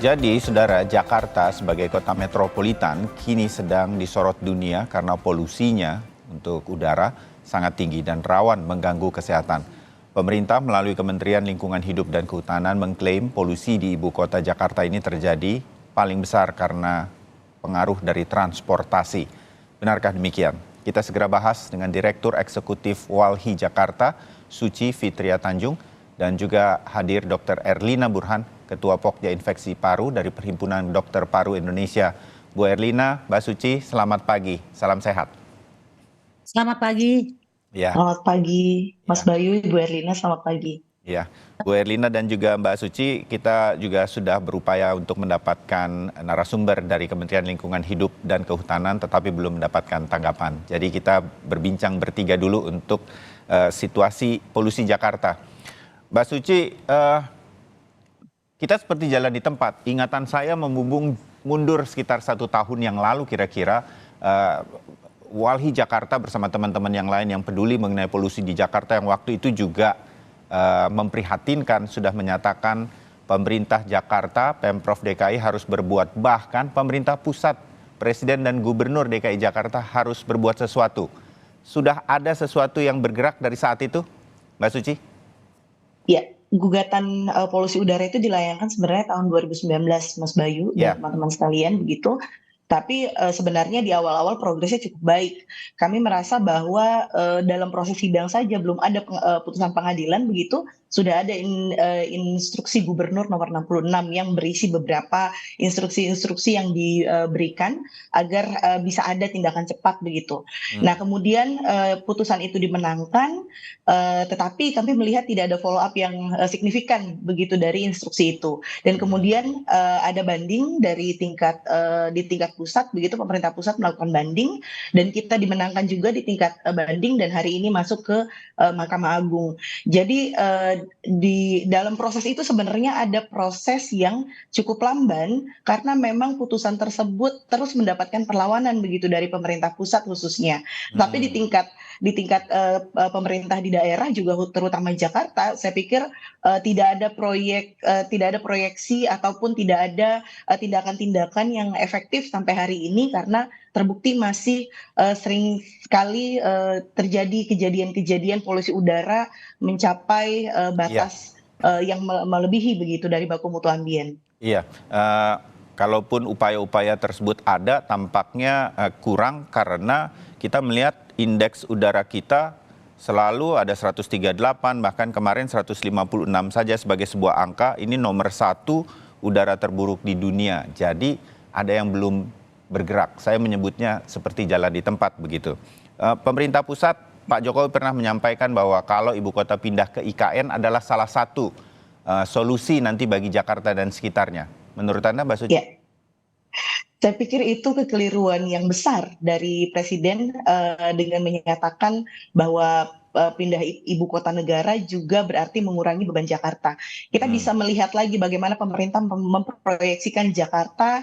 Jadi, saudara, Jakarta sebagai kota metropolitan kini sedang disorot dunia karena polusinya untuk udara sangat tinggi dan rawan mengganggu kesehatan. Pemerintah melalui Kementerian Lingkungan Hidup dan Kehutanan mengklaim polusi di ibu kota Jakarta ini terjadi paling besar karena pengaruh dari transportasi. Benarkah demikian? Kita segera bahas dengan Direktur Eksekutif Walhi Jakarta, Suci Fitria Tanjung, dan juga hadir Dr. Erlina Burhan, Ketua Pokja Infeksi Paru dari Perhimpunan Dokter Paru Indonesia. Bu Erlina, Mbak Suci, selamat pagi. Salam sehat. Selamat pagi. Ya, Selamat pagi, Mas ya, Bayu, Ibu Erlina, selamat pagi. ya. Bu Erlina dan juga Mbak Suci, kita juga sudah berupaya untuk mendapatkan narasumber dari Kementerian Lingkungan Hidup dan Kehutanan, tetapi belum mendapatkan tanggapan. Jadi kita berbincang bertiga dulu untuk situasi polusi Jakarta. Mbak Suci, kita seperti jalan di tempat. Ingatan saya membumbung mundur sekitar 1 tahun yang lalu kira-kira. Walhi Jakarta bersama teman-teman yang lain yang peduli mengenai polusi di Jakarta yang waktu itu juga memprihatinkan, sudah menyatakan pemerintah Jakarta, Pemprov DKI harus berbuat. Bahkan pemerintah pusat, Presiden dan Gubernur DKI Jakarta harus berbuat sesuatu. Sudah ada sesuatu yang bergerak dari saat itu, Mbak Suci? Ya, gugatan polusi udara itu dilayangkan sebenarnya tahun 2019, Mas Bayu Ya. dan teman-teman sekalian begitu. Tapi sebenarnya di awal-awal progresnya cukup baik. Kami merasa bahwa dalam proses sidang saja belum ada putusan pengadilan begitu, sudah ada instruksi Gubernur nomor 66 yang berisi beberapa instruksi-instruksi yang diberikan agar bisa ada tindakan cepat begitu. Nah, kemudian putusan itu dimenangkan, tetapi kami melihat tidak ada follow up yang signifikan begitu dari instruksi itu. Dan kemudian ada banding dari di tingkat pusat begitu, pemerintah pusat melakukan banding dan kita dimenangkan juga di tingkat banding dan hari ini masuk ke Mahkamah Agung. Jadi di dalam proses itu sebenarnya ada proses yang cukup lamban karena memang putusan tersebut terus mendapatkan perlawanan begitu dari pemerintah pusat khususnya. Tapi di tingkat pemerintah di daerah juga terutama Jakarta, saya pikir tidak ada proyeksi ataupun tidak ada tindakan-tindakan yang efektif sampai hari ini karena terbukti masih sering sekali terjadi kejadian-kejadian polusi udara mencapai batas yang melebihi begitu dari baku mutu ambien. Iya, kalaupun upaya-upaya tersebut ada, tampaknya kurang karena kita melihat indeks udara kita selalu ada 138, bahkan kemarin 156 saja sebagai sebuah angka. Ini nomor 1 udara terburuk di dunia. Jadi ada yang belum bergerak. Saya menyebutnya seperti jalan di tempat begitu. Pemerintah pusat, Pak Jokowi pernah menyampaikan bahwa kalau ibu kota pindah ke IKN adalah salah satu solusi nanti bagi Jakarta dan sekitarnya. Menurut Anda, Mbak Suci? Ya. Saya pikir itu kekeliruan yang besar dari Presiden dengan menyatakan bahwa pindah ibu kota negara juga berarti mengurangi beban Jakarta. Kita bisa melihat lagi bagaimana pemerintah memproyeksikan Jakarta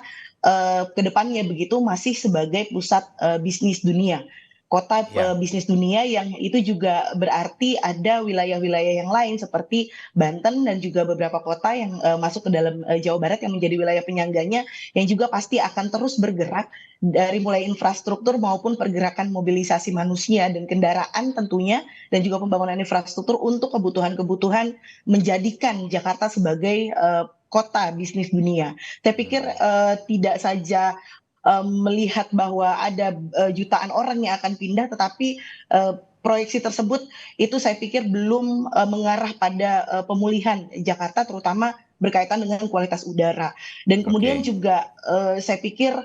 ke depannya begitu masih sebagai pusat bisnis dunia. Kota bisnis dunia yang itu juga berarti ada wilayah-wilayah yang lain seperti Banten dan juga beberapa kota yang masuk ke dalam Jawa Barat yang menjadi wilayah penyangganya yang juga pasti akan terus bergerak dari mulai infrastruktur maupun pergerakan mobilisasi manusia dan kendaraan tentunya dan juga pembangunan infrastruktur untuk kebutuhan-kebutuhan menjadikan Jakarta sebagai kota bisnis dunia. Saya pikir tidak saja melihat bahwa ada jutaan orang yang akan pindah, tetapi proyeksi tersebut itu saya pikir belum mengarah pada pemulihan Jakarta, terutama berkaitan dengan kualitas udara. Dan kemudian juga saya pikir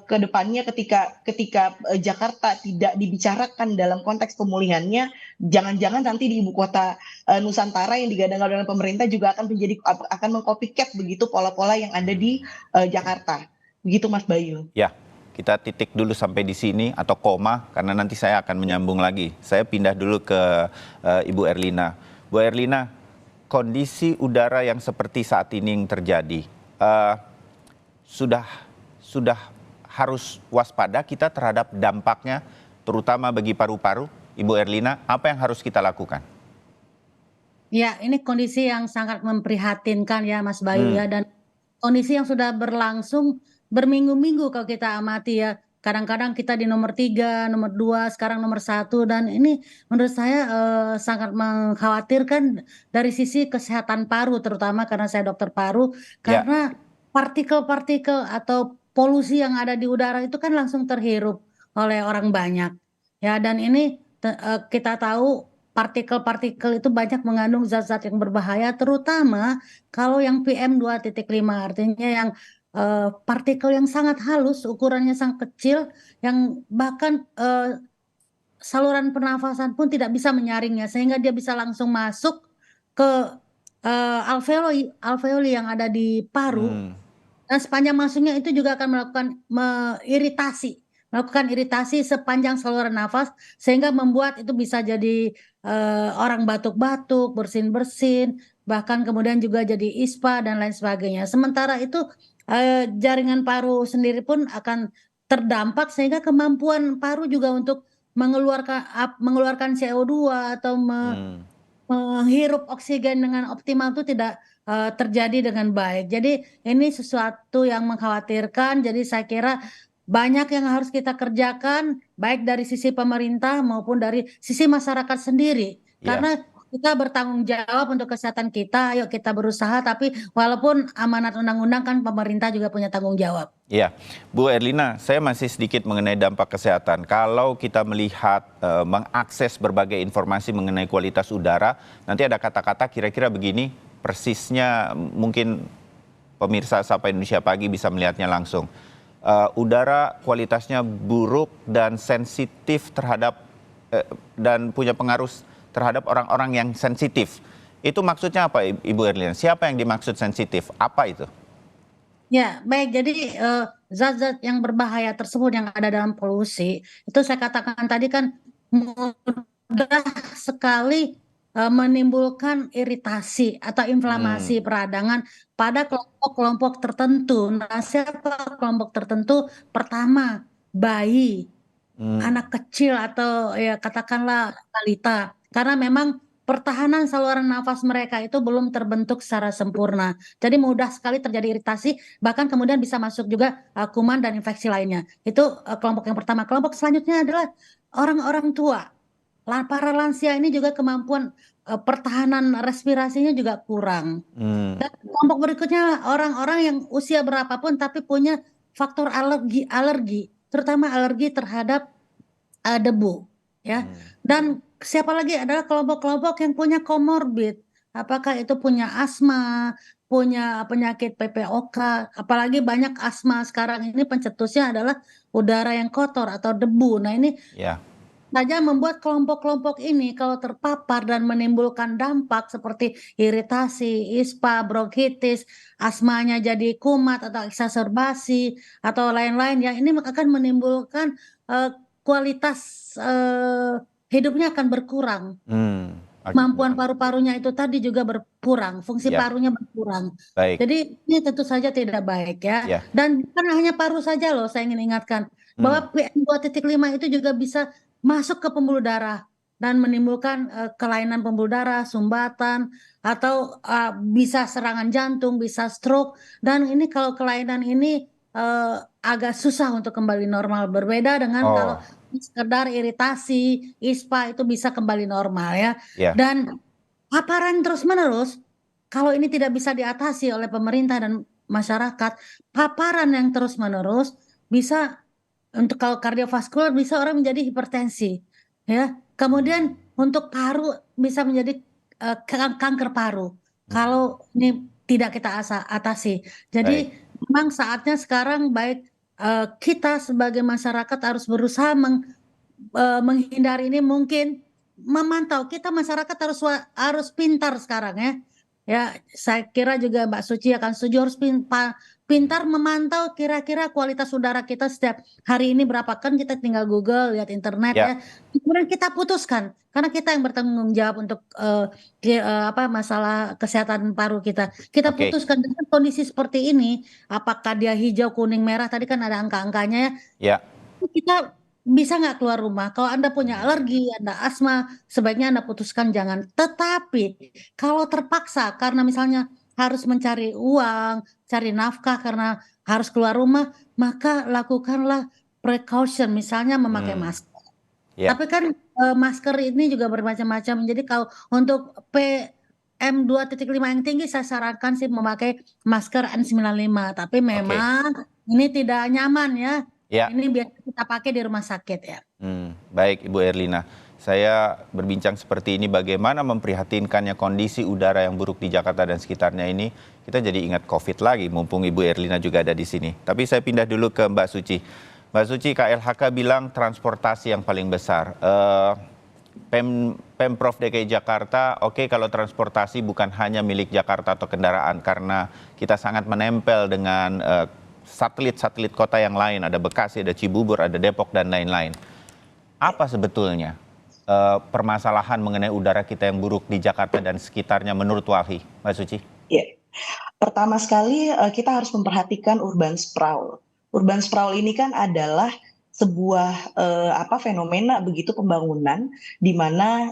ke depannya ketika Jakarta tidak dibicarakan dalam konteks pemulihannya, jangan-jangan nanti di ibu kota Nusantara yang digadang-gadang oleh pemerintah juga akan mengcopycat begitu pola-pola yang ada di Jakarta. Begitu Mas Bayu. Ya, kita titik dulu sampai di sini atau koma karena nanti saya akan menyambung lagi. Saya pindah dulu ke Ibu Erlina. Bu Erlina, kondisi udara yang seperti saat ini yang terjadi, sudah harus waspada kita terhadap dampaknya, terutama bagi paru-paru. Ibu Erlina, apa yang harus kita lakukan? Ya, ini kondisi yang sangat memprihatinkan ya Mas Bayu ya, dan kondisi yang sudah berlangsung berminggu-minggu kalau kita amati ya. Kadang-kadang kita di nomor 3, nomor 2, sekarang nomor 1, dan ini menurut saya sangat mengkhawatirkan dari sisi kesehatan paru, terutama karena saya dokter paru, Ya, karena partikel-partikel atau polusi yang ada di udara itu kan langsung terhirup oleh orang banyak. Ya, dan ini kita tahu partikel-partikel itu banyak mengandung zat-zat yang berbahaya, terutama kalau yang PM2.5, artinya yang partikel yang sangat halus, ukurannya sangat kecil, yang bahkan saluran pernafasan pun tidak bisa menyaringnya, sehingga dia bisa langsung masuk ke alveoli, alveoli yang ada di paru, hmm, dan sepanjang masuknya itu juga akan melakukan iritasi sepanjang saluran nafas, sehingga membuat itu bisa jadi orang batuk-batuk, bersin-bersin, bahkan kemudian juga jadi ispa dan lain sebagainya. Sementara itu jaringan paru sendiri pun akan terdampak, sehingga kemampuan paru juga untuk mengeluarkan CO2 atau hmm. menghirup oksigen dengan optimal itu tidak terjadi dengan baik. Jadi ini sesuatu yang mengkhawatirkan. Jadi saya kira banyak yang harus kita kerjakan, baik dari sisi pemerintah maupun dari sisi masyarakat sendiri. Ya. Karena kita bertanggung jawab untuk kesehatan kita, ayo kita berusaha, tapi walaupun amanat undang-undang kan pemerintah juga punya tanggung jawab. Iya, Bu Erlina, saya masih sedikit mengenai dampak kesehatan. Kalau kita melihat mengakses berbagai informasi mengenai kualitas udara, nanti ada kata-kata kira-kira begini, persisnya mungkin pemirsa Sapa Indonesia Pagi bisa melihatnya langsung. Udara kualitasnya buruk dan sensitif terhadap dan punya pengaruh terhadap orang-orang yang sensitif. Itu maksudnya apa, Ibu Erlina? Siapa yang dimaksud sensitif? Apa itu? Ya, baik. Jadi zat-zat yang berbahaya tersebut yang ada dalam polusi, itu saya katakan tadi kan mudah sekali menimbulkan iritasi atau inflamasi Hmm, peradangan pada kelompok-kelompok tertentu. Nah, siapa kelompok tertentu? Pertama, bayi, hmm, anak kecil atau ya katakanlah balita, karena memang pertahanan saluran nafas mereka itu belum terbentuk secara sempurna. Jadi mudah sekali terjadi iritasi, bahkan kemudian bisa masuk juga kuman dan infeksi lainnya. Itu kelompok yang pertama. Kelompok selanjutnya adalah orang-orang tua. Para lansia ini juga kemampuan pertahanan respirasinya juga kurang. hmm. Dan kelompok berikutnya orang-orang yang usia berapapun tapi punya faktor alergi, terutama alergi terhadap debu, ya. Hmm. Dan siapa lagi adalah kelompok-kelompok yang punya komorbid, apakah itu punya asma, punya penyakit PPOK, apalagi banyak asma sekarang ini pencetusnya adalah udara yang kotor atau debu. Nah, ini Ya, saja membuat kelompok-kelompok ini kalau terpapar dan menimbulkan dampak seperti iritasi, ispa, bronkitis, asmanya jadi kumat atau eksaserbasi atau lain-lain, yang ini akan menimbulkan kualitas hidupnya akan berkurang. hmm. Kemampuan Akibat, paru-parunya itu tadi juga berkurang, fungsi ya, parunya berkurang. baik, Jadi ini tentu saja tidak baik ya. ya, Dan bukan hanya paru saja loh, saya ingin ingatkan hmm. bahwa PM2.5 itu juga bisa masuk ke pembuluh darah dan menimbulkan kelainan pembuluh darah, sumbatan, atau bisa serangan jantung, bisa stroke. Dan ini kalau kelainan ini agak susah untuk kembali normal. Berbeda dengan kalau Oh, sekedar iritasi, ispa itu bisa kembali normal ya. ya, Dan paparan terus-menerus, kalau ini tidak bisa diatasi oleh pemerintah dan masyarakat, paparan yang terus-menerus bisa, untuk kalau kardiovaskular bisa orang menjadi hipertensi, ya. Kemudian untuk paru bisa menjadi kanker paru hmm. kalau ini tidak kita atasi. Baik, Jadi memang saatnya sekarang baik kita sebagai masyarakat harus berusaha menghindari ini, mungkin memantau. Kita masyarakat harus pintar sekarang ya. Ya, saya kira juga Mbak Suci akan setuju, harus hmm. pintar memantau kira-kira kualitas udara kita setiap hari ini berapa. Kan kita tinggal Google, lihat internet ya. Ya, Kemudian kita putuskan, karena kita yang bertanggung jawab untuk apa masalah kesehatan paru kita. Kita oke, putuskan dengan kondisi seperti ini, apakah dia hijau, kuning, merah, tadi kan ada angka-angkanya ya, ya, kita bisa nggak keluar rumah. Kalau Anda punya hmm. alergi, Anda asma, sebaiknya Anda putuskan jangan. Tetapi kalau terpaksa karena misalnya harus mencari uang, cari nafkah karena harus keluar rumah, maka lakukanlah precaution, misalnya memakai masker. Ya, Tapi kan masker ini juga bermacam-macam. Jadi kalau untuk PM2.5 yang tinggi saya sarankan sih memakai masker N95. Tapi oke. memang ini tidak nyaman ya. Ya, Ini biasa kita pakai di rumah sakit ya. baik Ibu Erlina. Saya berbincang seperti ini bagaimana memprihatinkannya kondisi udara yang buruk di Jakarta dan sekitarnya ini. Kita jadi ingat COVID lagi, mumpung Ibu Erlina juga ada di sini. Tapi saya pindah dulu ke Mbak Suci. Mbak Suci, KLHK bilang transportasi yang paling besar. Pemprov DKI Jakarta, oke, kalau transportasi bukan hanya milik Jakarta atau kendaraan, karena kita sangat menempel dengan satelit-satelit kota yang lain, ada Bekasi, ada Cibubur, ada Depok, dan lain-lain. Apa sebetulnya permasalahan mengenai udara kita yang buruk di Jakarta dan sekitarnya menurut Walhi, Mbak Suci? Ya, pertama sekali kita harus memperhatikan urban sprawl. Urban sprawl ini kan adalah sebuah fenomena begitu pembangunan di mana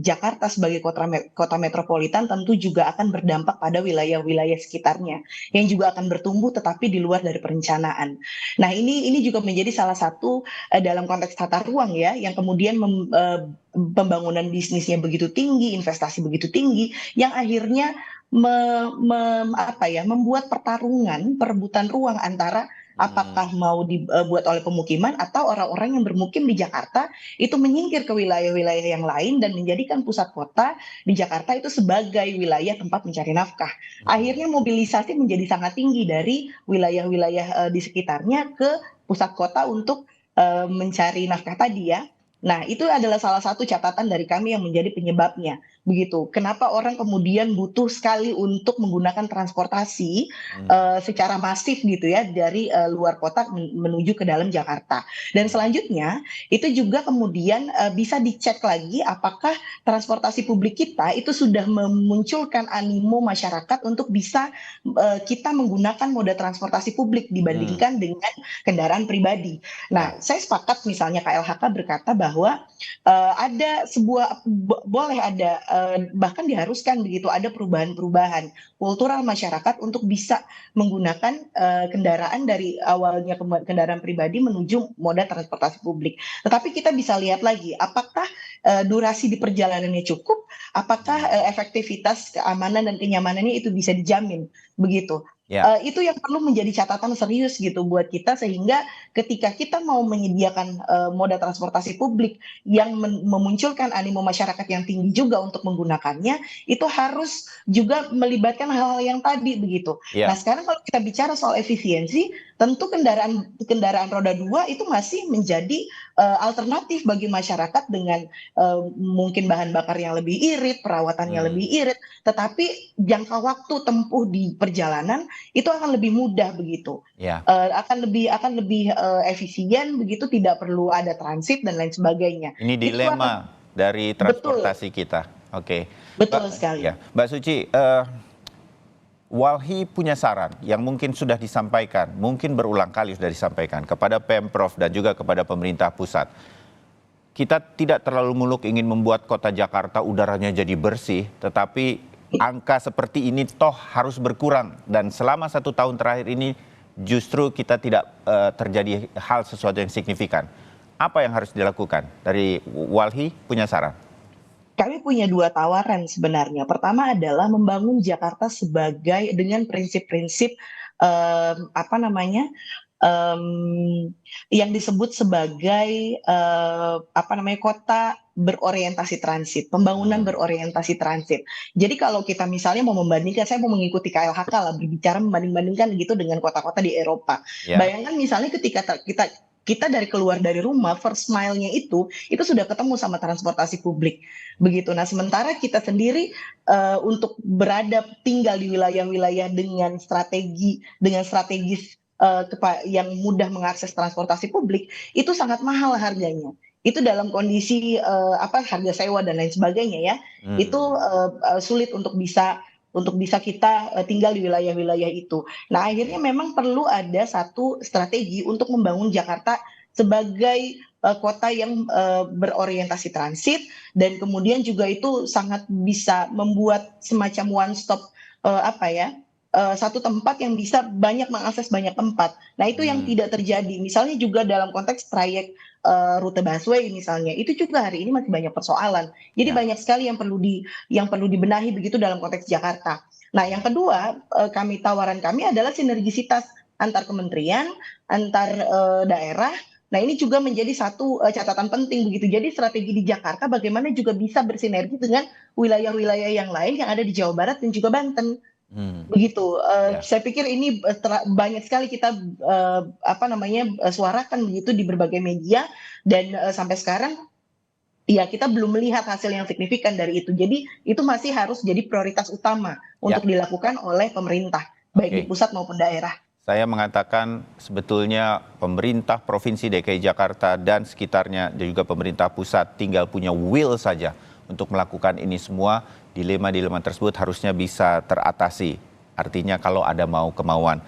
Jakarta sebagai kota metropolitan tentu juga akan berdampak pada wilayah-wilayah sekitarnya yang juga akan bertumbuh tetapi di luar dari perencanaan. Nah, ini juga menjadi salah satu dalam konteks tata ruang ya yang kemudian pembangunan bisnisnya begitu tinggi, investasi begitu tinggi yang akhirnya membuat perebutan ruang antara apakah mau dibuat oleh pemukiman atau orang-orang yang bermukim di Jakarta itu menyingkir ke wilayah-wilayah yang lain dan menjadikan pusat kota di Jakarta itu sebagai wilayah tempat mencari nafkah. Akhirnya mobilisasi menjadi sangat tinggi dari wilayah-wilayah di sekitarnya ke pusat kota untuk mencari nafkah tadi ya. Nah, itu adalah salah satu catatan dari kami yang menjadi penyebabnya. Begitu. Kenapa orang kemudian butuh sekali untuk menggunakan transportasi secara masif gitu ya dari luar kota menuju ke dalam Jakarta. Dan selanjutnya itu juga kemudian bisa dicek lagi apakah transportasi publik kita itu sudah memunculkan animo masyarakat untuk bisa kita menggunakan moda transportasi publik dibandingkan dengan kendaraan pribadi. Nah, Ya. saya sepakat misalnya KLHK berkata bahwa ada boleh ada bahkan diharuskan begitu ada perubahan-perubahan kultural masyarakat untuk bisa menggunakan kendaraan dari awalnya kendaraan pribadi menuju moda transportasi publik. Tetapi kita bisa lihat lagi apakah durasi di perjalanannya cukup, apakah efektivitas keamanan dan kenyamanannya itu bisa dijamin begitu. Ya. Itu yang perlu menjadi catatan serius gitu buat kita sehingga ketika kita mau menyediakan moda transportasi publik yang memunculkan animo masyarakat yang tinggi juga untuk menggunakannya, itu harus juga melibatkan hal-hal yang tadi begitu. Nah, Ya. sekarang kalau kita bicara soal efisiensi, tentu kendaraan roda 2 itu masih menjadi alternatif bagi masyarakat dengan mungkin bahan bakar yang lebih irit, perawatannya lebih irit, tetapi jangka waktu tempuh di perjalanan itu akan lebih mudah begitu. Ya. Akan lebih efisien begitu, tidak perlu ada transit dan lain sebagainya. Ini Itu akan dilema dari betul, transportasi kita. Oke. betul sekali. Ya, Mbak Suci, Walhi punya saran yang mungkin sudah disampaikan, mungkin berulang kali sudah disampaikan kepada Pemprov dan juga kepada pemerintah pusat. Kita tidak terlalu muluk ingin membuat kota Jakarta udaranya jadi bersih, tetapi angka seperti ini toh harus berkurang. Dan selama 1 tahun terakhir ini justru kita tidak terjadi hal sesuatu yang signifikan. Apa yang harus dilakukan? Dari Walhi punya saran? Kami punya 2 tawaran sebenarnya. Pertama adalah membangun Jakarta sebagai dengan prinsip-prinsip yang disebut sebagai kota berorientasi transit, pembangunan berorientasi transit. Jadi kalau kita misalnya mau membandingkan, saya mau mengikuti KLHK lah, berbicara membanding-bandingkan gitu dengan kota-kota di Eropa. Ya. Bayangkan misalnya ketika kita dari keluar dari rumah, first mile-nya itu sudah ketemu sama transportasi publik. Begitu. Nah, sementara kita sendiri untuk tinggal di wilayah-wilayah dengan strategis yang mudah mengakses transportasi publik, itu sangat mahal harganya. Itu dalam kondisi harga sewa dan lain sebagainya ya. Itu sulit untuk bisa kita tinggal di wilayah-wilayah itu. Nah, akhirnya memang perlu ada satu strategi untuk membangun Jakarta sebagai kota yang berorientasi transit dan kemudian juga itu sangat bisa membuat semacam one stop apa ya, satu tempat yang bisa banyak mengakses banyak tempat. Nah, itu yang tidak terjadi. Misalnya juga dalam konteks trayek rute busway misalnya, itu juga hari ini masih banyak persoalan. Jadi Ya, banyak sekali yang perlu dibenahi begitu dalam konteks Jakarta. Nah, yang kedua, tawaran kami adalah sinergisitas antar kementerian, antar daerah. Nah, ini juga menjadi satu catatan penting begitu. Jadi strategi di Jakarta bagaimana juga bisa bersinergi dengan wilayah-wilayah yang lain yang ada di Jawa Barat dan juga Banten. hmm, Begitu, ya, saya pikir ini banyak sekali kita apa namanya, suarakan begitu di berbagai media dan sampai sekarang ya kita belum melihat hasil yang signifikan dari itu. Jadi itu masih harus jadi prioritas utama ya, untuk dilakukan oleh pemerintah, baik di oke. pusat maupun daerah. Saya mengatakan sebetulnya pemerintah Provinsi DKI Jakarta dan sekitarnya dan juga pemerintah pusat tinggal punya will saja untuk melakukan ini semua. Dilema-dilema tersebut harusnya bisa teratasi. Artinya kalau ada mau kemauan.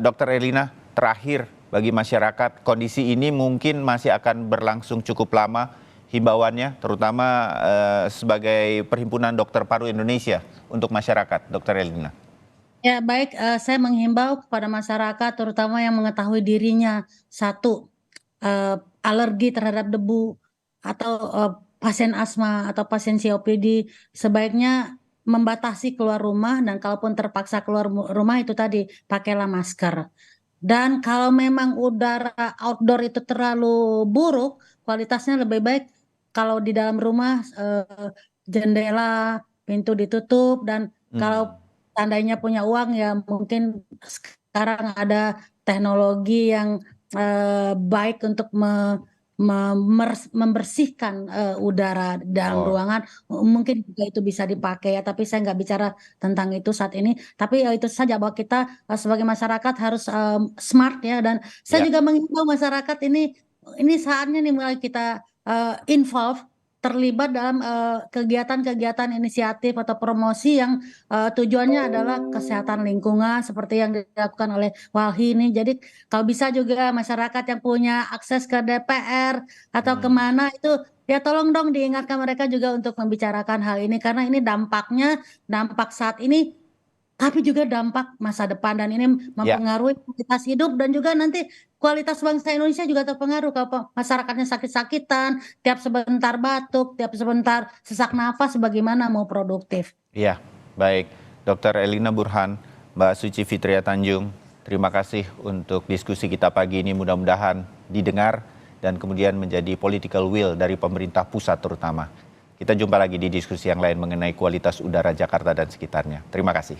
Dokter Elina, terakhir bagi masyarakat, kondisi ini mungkin masih akan berlangsung cukup lama himbauannya, terutama sebagai Perhimpunan Dokter Paru Indonesia untuk masyarakat, Dokter Elina. Ya, baik, saya menghimbau kepada masyarakat terutama yang mengetahui dirinya, satu, alergi terhadap debu atau pasien asma atau pasien COPD, sebaiknya membatasi keluar rumah dan kalaupun terpaksa keluar rumah itu tadi pakailah masker. Dan kalau memang udara outdoor itu terlalu buruk, kualitasnya lebih baik kalau di dalam rumah jendela, pintu ditutup dan Hmm. kalau seandainya punya uang ya mungkin sekarang ada teknologi yang baik untuk membersihkan udara dalam Oh, ruangan, mungkin juga itu bisa dipakai ya, tapi saya nggak bicara tentang itu saat ini. Tapi itu saja bahwa kita sebagai masyarakat harus smart ya, dan saya ya. juga mengimbau masyarakat ini saatnya nih mulai kita involve terlibat dalam kegiatan-kegiatan inisiatif atau promosi yang tujuannya adalah kesehatan lingkungan seperti yang dilakukan oleh Walhi ini. Jadi kalau bisa juga masyarakat yang punya akses ke DPR atau Hmm. kemana itu ya tolong dong diingatkan mereka juga untuk membicarakan hal ini karena ini dampaknya dampak saat ini tapi juga dampak masa depan dan ini Ya. mempengaruhi kualitas hidup dan juga nanti kualitas bangsa Indonesia juga terpengaruh kalau masyarakatnya sakit-sakitan, tiap sebentar batuk, tiap sebentar sesak nafas, bagaimana mau produktif. Iya, baik. Dr. Elina Burhan, Mbak Suci Fitria Tanjung, terima kasih untuk diskusi kita pagi ini. Mudah-mudahan didengar dan kemudian menjadi political will dari pemerintah pusat terutama. Kita jumpa lagi di diskusi yang lain mengenai kualitas udara Jakarta dan sekitarnya. Terima kasih.